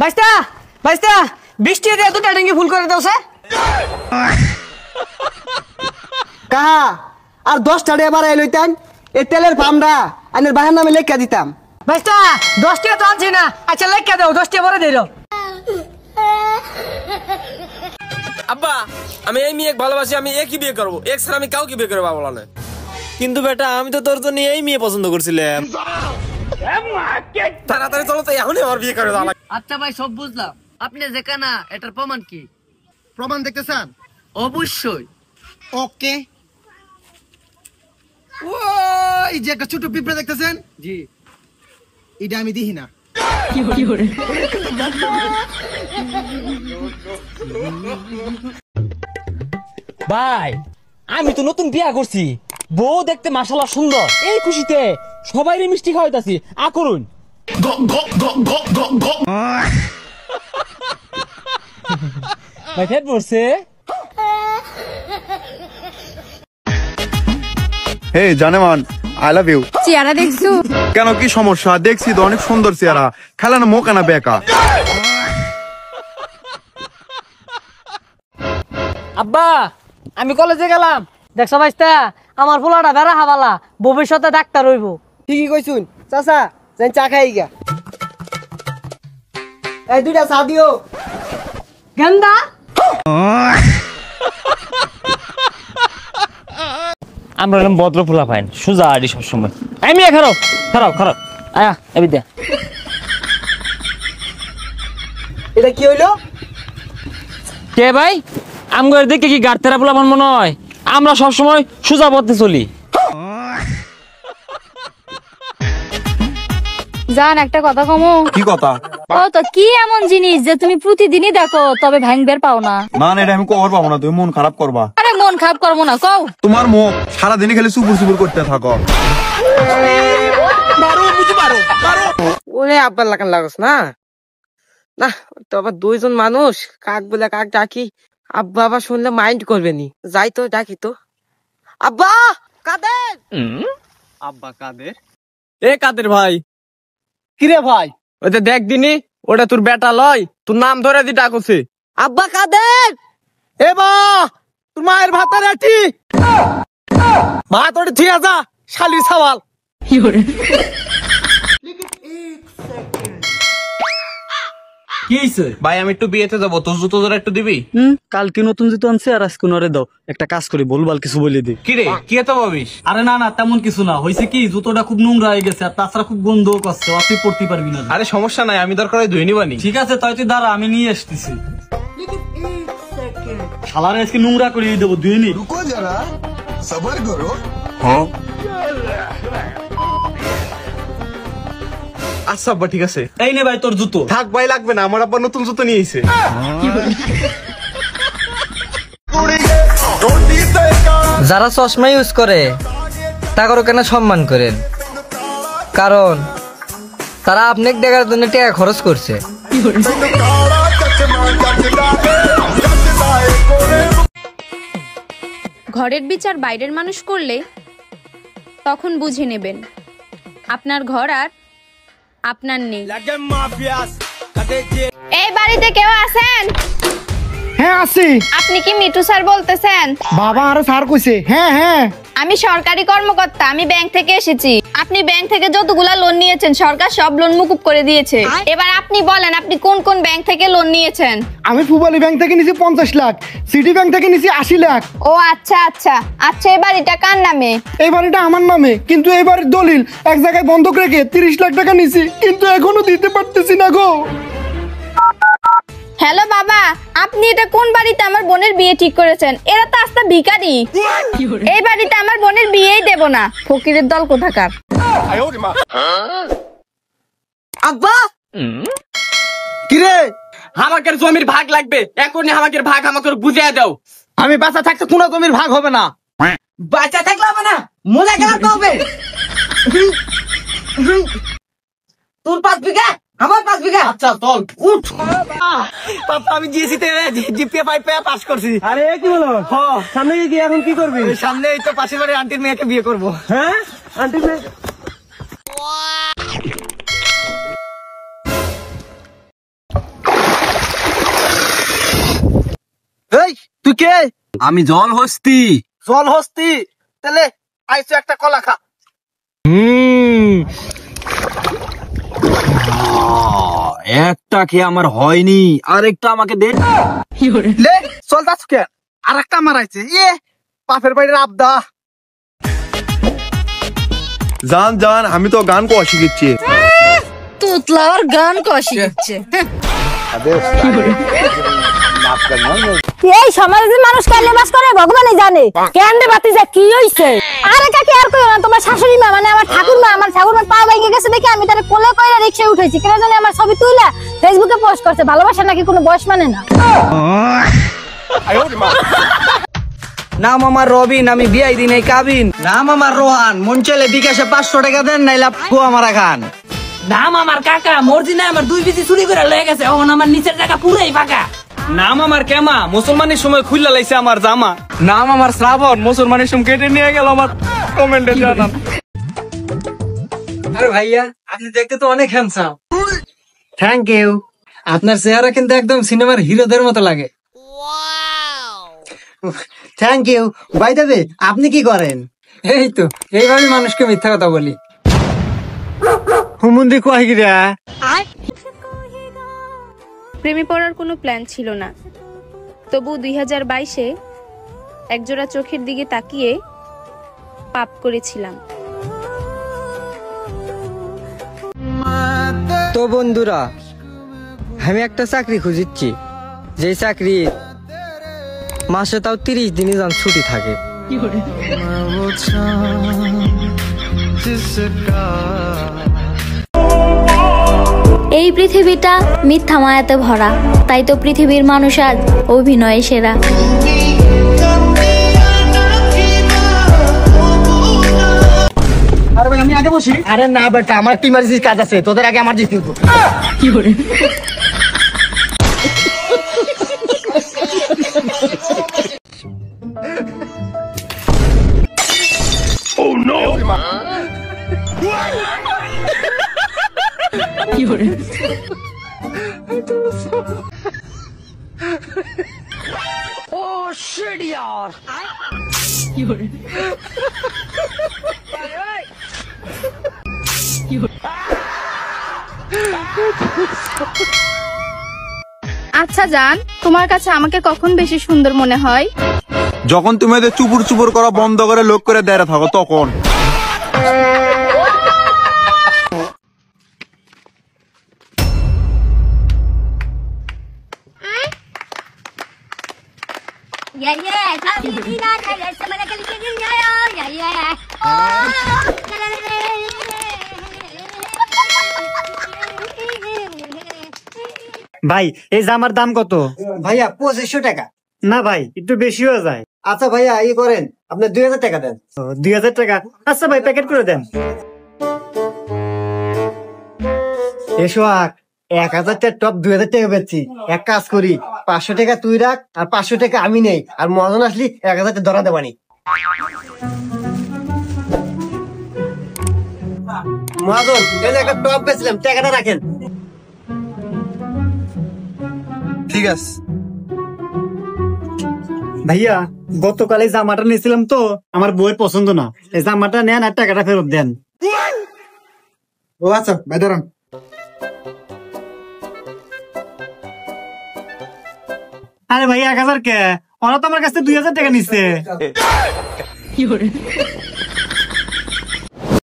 বাইস্তা বাইস্তা বৃষ্টি দিয়ে দুটা ডেঙ্গি ফুল করে দাও সে কাহা আর 10টা এবার লইতাম এই তেলের পামরা আইনের বাহার নামে লেখা দিতাম। বাইস্তা 10 টাকা তো আনছি না, আচ্ছা লেখা দাও 10 টাকা পরে দিয়ে দাও। আব্বা আমি এই মেয়ে ভালোবাসি, আমি একই বিয়ে করবো, এক ছাড়া আমি কাউকে বিয়ে করবো বলা না। কিন্তু বেটা আমি তো তোর জন্য এই মেয়ে পছন্দ করছিলাম। তাড়াতাড়ি চলো তো, এখনই আমার বিয়ে করে দাও। আচ্ছা ভাই সব বুঝলাম, আপনি যেখানা এটার প্রমাণ কি? প্রমাণ দেখতে চান? অবশ্যই। ওকে, ও এই যে একটা ছোট পিঁপড়া দেখতেছেন? জি। এটা আমি দিই না। ভাই আমি তো নতুন বিয়া করছি, বউ দেখতে মাশাআল্লাহ সুন্দর, এই খুশিতে সবাইরে মিষ্টি খাওয়াইতাছি, আ করুন। ভাই ফেট পড়ছে। হে জানেমান, আই লাভ ইউ। চেহারা দেখছো? কেন কি সমস্যা? দেখছি তো অনেক সুন্দর চেহারা, খেলানো মোকানা বেকা। আব্বা আমি কলেজে গেলাম। দেখছো বাইস্তা আমার পোলাটা বেড়া হাবালা, ভবিষ্যতে ডাক্তার হইব। ঠিকই কইছুন চাচা, যাই চা খাই গা। এই দুইটা চা দিও। গেন্দা আমরা এরকম ভদ্র পোলা পাইন, সুজা আডি সবসময়। আমি খারাপ খারাপ খারাপ আয়া এবি দে। এটা কি হইলো? কে ভাই আমগর দেখে কি গাড়তেরা পোলা মনে হয়? আমরা সবসময় সুজা পথে চলি। জান একটা কথা কমো। কি কথা? ও তো কি এমন জিনিস যে তুমি প্রতিদিনই দেখো তবে ভাঙবের পাও না? না এটা আমি কর পাবো না, তুমি মন খারাপ করবা। আরে মন খারাপ করবো না, কও। তোমার মুখ সারাদিনই খালি সুপুর সুপুর করতে থাকো। ওরে আব্বার লাগান লাগস না না, তো আবার দুইজন মানুষ, কাক বলে কাক ডাকি, আব্বা আবার শুনলে মাইন্ড করবে নি। যাই তো ডাকি তো। আব্বা কাদের? আব্বা কাদের? এ কাদের ভাই? কিরে ভাই? ওই যে দেখ দিনি ওটা তোর বেটা লয়, তোর নাম ধরে দি ডাকছে। আব্বা কাদের? এ বা তোর মায়ের ভাতার আটি ভাত ওটা ঠিক আছে, শালি সওয়াল। কি হইছে ভাই আমি একটু বিয়েতে যাবো, তোর জুতো ধরে একটু দিবি? কালকে নতুন জুতো আনছে আর আজকে নরে দাও, একটা কাজ করি বলবাল কিছু বলে দি। কিরে কি এত ভাবিস? আরে না না তেমন কিছু না, হয়েছে কি জুতোটা খুব নোংরা হয়ে গেছে আর তাছাড়া খুব গন্ধও করছে, তুই পড়তে পারবি না। আরে সমস্যা নাই, আমি দরকার হয় ধুই নিবানি। ঠিক আছে তাই তুই দাঁড়া, আমি নিয়ে আসতেছি। শালারে আজকে নোংরা করে দেবো, ধুয়ে নি। আচ্ছা আব্বা ঠিক আছে। এই নে ভাই তোর জুতো। থাক ভাই লাগবে না, আমার আব্বা নতুন জুতো নিয়ে এসে। যারা চশমা ইউজ করে তাদেরও কেন সম্মান করেন? কারণ তারা আপনাকে দেখার জন্য টাকা খরচ করছে। ঘরের বিচার বাইরের মানুষ করলে তখন বুঝে নেবেন আপনার ঘর আর আপনার নেই। এই বাড়িতে কেউ আছেন? হ্যাঁ আছি। আপনি কি মিঠু স্যার বলতেছেন? বাবা আরো স্যার কইছে। হ্যাঁ হ্যাঁ আমি সরকারি কর্মকর্তা, আমি ব্যাংক থেকে এসেছি। আপনি ব্যাংক থেকে যতগুলা লোন নিয়েছেন সরকার সব লোন মুকুব করে দিয়েছে। এবার আপনি বলেন আপনি কোন কোন ব্যাংক থেকে লোন নিয়েছেন? আমি পূবালী ব্যাংক থেকে নিছি 50 লাখ, সিটি ব্যাংক থেকে নিছি 80 লাখ। ও আচ্ছা আচ্ছা আচ্ছা, এই বাড়িটা কার নামে? এই বাড়িটা আমার নামে, কিন্তু এই বাড়ির দলিল এক জায়গায় বন্ধক রেখে 30 লাখ টাকা নিছি, কিন্তু এখনো দিতে পারতেছি না গো। হ্যালো বাবা, আপনি এটা কোন বাড়িতে আমার বোনের বিয়ে ঠিক করেছেন? এরা তো আস্তা ভিখারি। এই বাড়িতে আমার বোনের বিয়েই দেব না, ফকিরের দল কোথাকার। আব্বা কিরে? আমাকে জমির ভাগ লাগবে, এখনই আমাকে ভাগ আমাকে বুঝিয়ে দাও। আমি বাঁচা থাকতে কোনো জমির ভাগ হবে না। বাচ্চা থাকলে হবে না, মজা খেলাতে হবে। তোর 5 বিঘা আমার 5 বিঘা। আচ্ছা চল উঠ। পাপা আমি জিএসসিতে জিপিএ 5 পেয়ে পাস করছি। আরে কি বলো? সামনে গিয়ে এখন কি করবি? সামনে এই তো পাশের বাড়ির আন্টির মেয়েকে বিয়ে করব। হ্যাঁ আন্টি মেয়ে? কে? আমি জল হস্তি। জল হস্তি? তাহলে আইসো একটা কলা খা। একটা খেয়ে আমার হয়নি, আরেকটা আমাকে দে। লে চল যাচ্ছ কে? আর একটা মারাইছে বাপের বাড়ির আবদা। জান জান আমি তো গান কোয়া শিখেছি। তুতলা আর গান কষি দিচ্ছে। এই সমাজে যে মানুষ কালে বাস করে ভগবানই জানে। কেন্দ্রে বাতি যা কি হইছে? আরে কাকি আর কইও না, তোমার শাশুড়ি মা মানে আমার ঠাকুরমা পা ভেঙে গেছে দেখে আমি তারে কোলে কইরা রিকশায় উঠেছি। কেন জানি আমার ছবি তুইলা ফেসবুকে পোস্ট করছে। ভালোবাসা নাকি কোনো বয়স মানে না। নাম আমার রবিন, আমি বিয়াই দিন এই কাবিন। নাম আমার রোহান, মন চলে বিকাশে 500 টাকা দেন নাইলে আমার খান। নাম আমার কাকা, মর্জিনা আমার 2 বিসি চুরি করে লয়ে গেছে, এখন আমার নিচের টাকা পুরাই ফাঁকা। নাম আমার কেমা, মুসলমানের সময় খুললা লাইছে আমার জামা। নাম আমার শ্রাবণ, মুসলমানের সঙ্গে কেটে নিয়ে গেল আমার। কমেন্টে জানান। আরে ভাইয়া, আপনি দেখতে তো অনেক হ্যান্ডসাম। Thank you. আপনার চেহারা কিন্তু একদম সিনেমার হিরোদের মতো লাগে। Thank you. By the way, আপনি কি করেন? এই তো এইভাবে মানুষকে মিথ্যা কথা বলি। হুমুন্দি কোয়াহিরা। প্রেমে পড়ার কোনো প্ল্যান ছিল না, তবু 2022-এ একজোড়া চোখের দিকে তাকিয়ে পাপ করেছিলাম। তো বন্ধুরা, আমি একটা চাকরি খুঁজিচ্ছি, যে চাকরি মাসে তাও 30 দিনই যান ছুটি থাকে। এই পৃথিবীটা মিথ্যা মায়াতে ভরা, তাই তো পৃথিবীর মানুষ আজ অভিনয়ে সেরা। আরে ভাই আমি আগে বসি। আরে না বেটা, আমার একটা ইমার্জেন্সি কাজ আছে, তোদের আগে আমার যেতে হতো। কি করে? Oh no! কি করে? Oh shit yaar! কি করে? আচ্ছা জান, তোমার কাছে আমাকে কখন বেশি সুন্দর মনে হয়? যখন তুমি এদের চুপুর চুপুর করা বন্ধ করে লোক করে দাঁড়া থাকো তখন। ভাই এই জামার দাম কত? ভাইয়া 2500 টাকা। না ভাই একটু বেশি হয়ে যায়। আচ্ছা ভাইয়া এই করেন, আপনি 2000 টাকা দেন। 2000 টাকা? আচ্ছা ভাই প্যাকেট করে দেন। এসো 1000 টাকা টপ 2000 টাকা বেচছি। এক কাজ করি, 500 টাকা তুই রাখ আর 500 টাকা আমি নেই, আর মহাজন আসলি 1000 টাকা ধরা দেবানি। মহাজন এই একটা টপ বেচলাম, টাকাটা রাখেন। ঠিক আছে ভাইয়া গতকাল এই জামাটা নিয়েছিলাম তো আমার বউয়ের পছন্দ না, এই জামাটা নেন আর টাকাটা ফেরত দেন। ও আচ্ছা ভাই দাঁড়ান। আরে ভাই 1000 কে? ওরা তো আমার কাছে 2000 টাকা নিচ্ছে।